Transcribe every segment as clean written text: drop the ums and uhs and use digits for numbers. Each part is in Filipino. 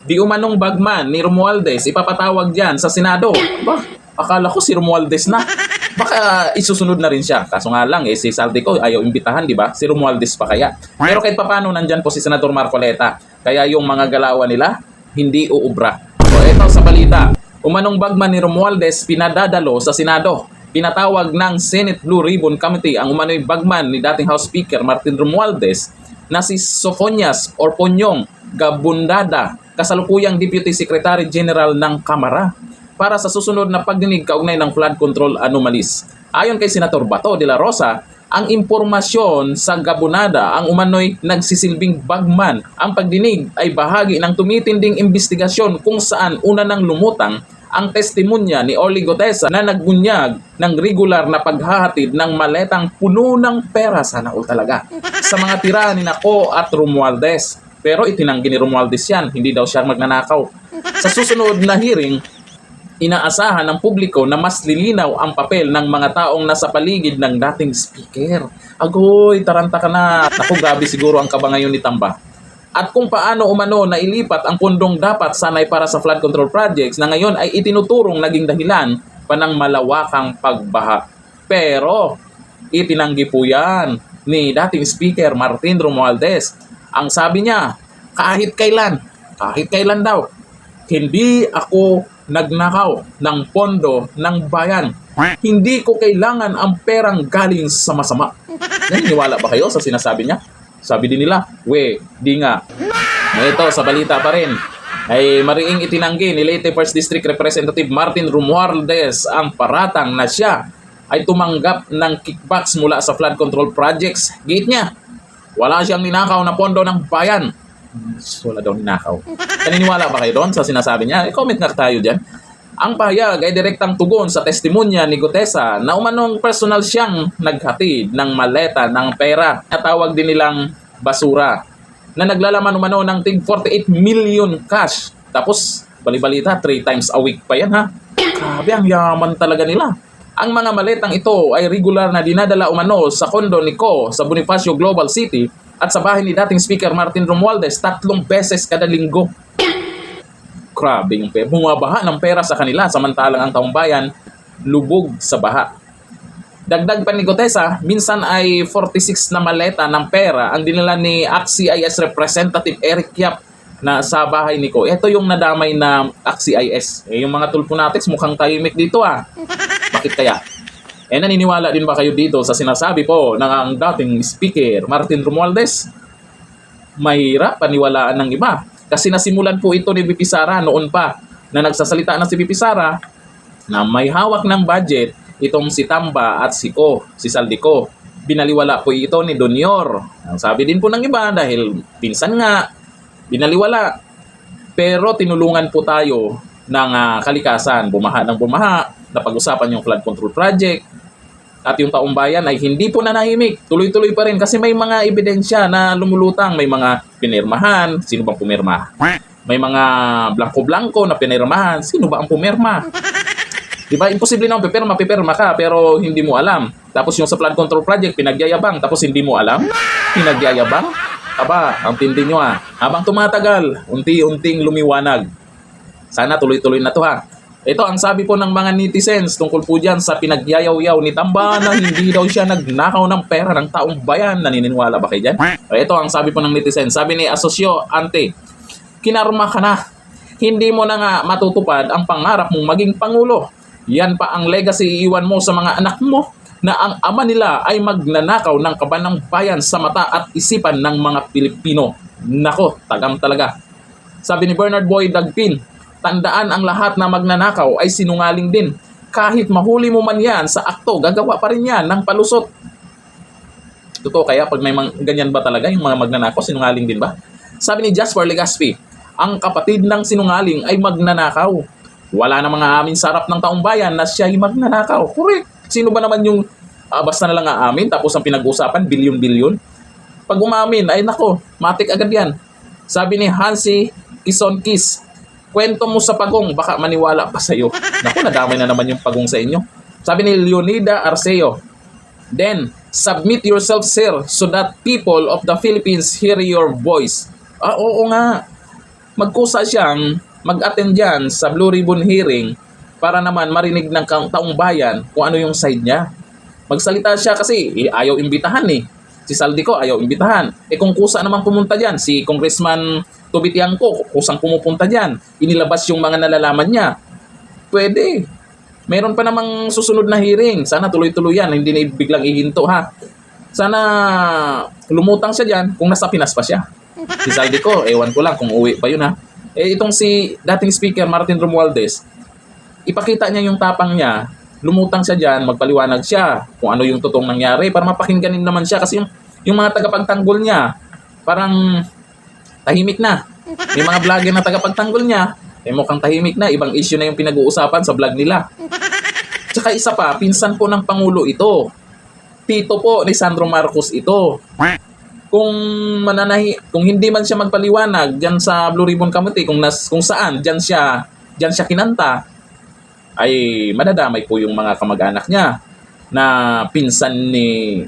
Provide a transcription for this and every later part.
Di umanong bagman ni Romualdez ipapatawag dyan sa Senado. Bah, akala ko si Romualdez na. Baka isusunod na rin siya. Kaso nga lang, si Saldico ayaw imbitahan, di ba? Si Romualdez pa kaya. Pero kahit papano, nandyan po si Senador Marcoleta. Kaya yung mga galawan nila, hindi uubra. O eto sa balita, umanong bagman ni Romualdez pinadadalo sa Senado. Pinatawag ng Senate Blue Ribbon Committee ang umano'y bagman ni dating House Speaker Martin Romualdez na si Sofonias or Ponyong Gabundada, kasalukuyang Deputy Secretary General ng Kamara, para sa susunod na pagdinig kaugnay ng flood control anomalies. Ayon kay Senator Bato de la Rosa, ang impormasyon sa Gabunada ang umano'y nagsisilbing bagman. Ang pagdinig ay bahagi ng tumitinding investigasyon kung saan una nang lumutang ang testimonya ni Orly Gotesa na nagbunyag ng regular na paghahatid ng maletang puno ng pera, sana all talaga, sa mga tira ni Nako at Romualdez. Pero itinanggi ni Romualdez yan, hindi daw siya magnanakaw. Sa susunod na hearing, inaasahan ng publiko na mas lilinaw ang papel ng mga taong nasa paligid ng dating speaker. Agoy, taranta ka na. Naku, grabe siguro ang kaba ngayon ni Tamba. At kung paano umano na ilipat ang pundong dapat sanay para sa flood control projects na ngayon ay itinuturong naging dahilan pa ng malawakang pagbaha. Pero itinanggi po yan ni dating Speaker Martin Romualdez. Ang sabi niya, kahit kailan daw, hindi ako nagnakaw ng pondo ng bayan. Hindi ko kailangan ang perang galing sa masama. Naniniwala ba kayo sa sinasabi niya? Sabi din nila, di nga. Ito, sa balita pa rin, ay mariing itinanggi ni Leyte 1st District Representative Martin Romualdez ang paratang na siya ay tumanggap ng kickbacks mula sa flood control projects. Giit niya, wala siyang ninakaw na pondo ng bayan. Wala daw ninakaw. Naniniwala ba kayo doon sa sinasabi niya? I-comment nga tayo dyan. Ang pahayag ay direktang tugon sa testimonya ni Gotesa na umanong personal siyang naghatid ng maleta ng pera na tawag din nilang basura na naglalaman umano ng tig 48 million cash. Tapos, balibalita, 3 times a week pa yan ha. Grabe, ang yaman talaga nila. Ang mga maletang ito ay regular na dinadala umano sa kondo ni Ko sa Bonifacio Global City at sa bahay ni dating Speaker Martin Romualdez 3 beses kada linggo. Grabe yung pera. Bumabaha ng pera sa kanila samantalang ang taong bayan lubog sa baha. Dagdag pa ni Gotesa, minsan ay 46 na maleta ng pera ang dinala ni ACT-CIS Representative Eric Yap na sa bahay ni Ko. Ito yung nadamay na ACT-CIS. Yung mga tulpunatics mukhang tahimik dito ah. Bakit kaya? Naniniwala din ba kayo dito sa sinasabi po ng ang dating Speaker Martin Romualdez? Mahirap paniwalaan ng iba. Kasi nasimulan po ito ni VP Sara noon pa na nagsasalita na si VP Sara na may hawak ng budget itong si Tamba at si Ko, si Saldico. Binaliwala po ito ni Donior. Ang sabi din po ng iba dahil pinsan nga, binaliwala. Pero tinulungan po tayo ng kalikasan, bumaha ng bumaha, napag-usapan yung flood control project, at yung taong bayan ay hindi po nanahimik. Tuloy-tuloy pa rin kasi may mga ebidensya na lumulutang. May mga pinirmahan. Sino bang pumirma? May mga blanco-blanco na pinirmahan. Sino ba ang pumirma? Diba? Imposible na pipirma ka pero hindi mo alam. Tapos yung sa flood control project, pinagyayabang. Tapos hindi mo alam? Pinagyayabang? Aba, ang tindi nyo ah. Habang tumatagal, unti-unting lumiwanag. Sana tuloy-tuloy na to ha. Ito ang sabi po ng mga netizens tungkol po dyan sa pinagyayaw-yaw ni Tamba na hindi daw siya nagnakaw ng pera ng taong bayan. Naniniwala ba kayo dyan? Ito ang sabi po ng netizens. Sabi ni Asosyo Ante, kinarma ka na. Hindi mo na nga matutupad ang pangarap mong maging pangulo. Yan pa ang legacy iiwan mo sa mga anak mo na ang ama nila ay magnanakaw ng kaban ng bayan sa mata at isipan ng mga Pilipino. Nako, tagam talaga. Sabi ni Bernard Boy Dagpin, tandaan ang lahat na magnanakaw ay sinungaling din. Kahit mahuli mo man yan sa akto, gagawa pa rin yan ng palusot. Totoo kaya pag may ganyan ba talaga yung mga magnanakaw, sinungaling din ba? Sabi ni Jasper Legaspi, ang kapatid ng sinungaling ay magnanakaw. Wala na mga amin sa harap ng taong bayan na siya ay magnanakaw. Correct. Sino ba naman yung basta na lang aamin tapos ang pinag-usapan, bilyon-bilyon? Pag umamin, ay nako, matik agad yan. Sabi ni Hansi Kisonkis, kwento mo sa pagong, baka maniwala pa sa'yo. Naku, nadamay na naman yung pagong sa inyo. Sabi ni Leonida Arceo, then, submit yourself, sir, so that people of the Philippines hear your voice. Oo nga. magkusa siyang mag-attend dyan sa Blue Ribbon hearing para naman marinig ng taong bayan kung ano yung side niya. Magsalita siya kasi ayaw imbitahan eh. Si Saldico ayaw imbitahan. Kung kusa naman pumunta dyan, si Congressman Toby Tiangco, kusang pumupunta dyan, inilabas yung mga nalalaman niya. Pwede. Meron pa namang susunod na hearing. Sana tuloy-tuloy yan. Hindi na biglang ihinto ha. Sana lumutang siya dyan kung nasa Pinas pa siya. Si Saldico, ewan ko lang kung uwi pa yun ha. Itong si dating speaker Martin Romualdez, ipakita niya yung tapang niya, lumutang siya dyan, magpaliwanag siya kung ano yung totoong nangyari para mapakingganin naman siya kasi yung mga tagapagtanggol niya, parang tahimik na. May mga vlogger na tagapagtanggol niya, mukhang tahimik na, ibang issue na yung pinag-uusapan sa vlog nila. Tsaka isa pa, pinsan po ng Pangulo ito. Tito po ni Sandro Marcos ito. Kung hindi man siya magpaliwanag diyan sa Blue Ribbon Committee kung saan diyan siya kinanta, ay madadamay po yung mga kamag-anak niya na pinsan ni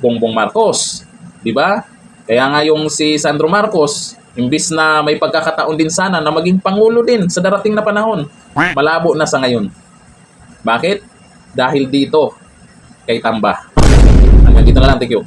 Bongbong Marcos, di ba? Kaya nga yung si Sandro Marcos, imbis na may pagkakataon din sana na maging pangulo din sa darating na panahon, malabo na sa ngayon. Bakit? Dahil dito kay Tamba. Hanggang dito na lang, thank you.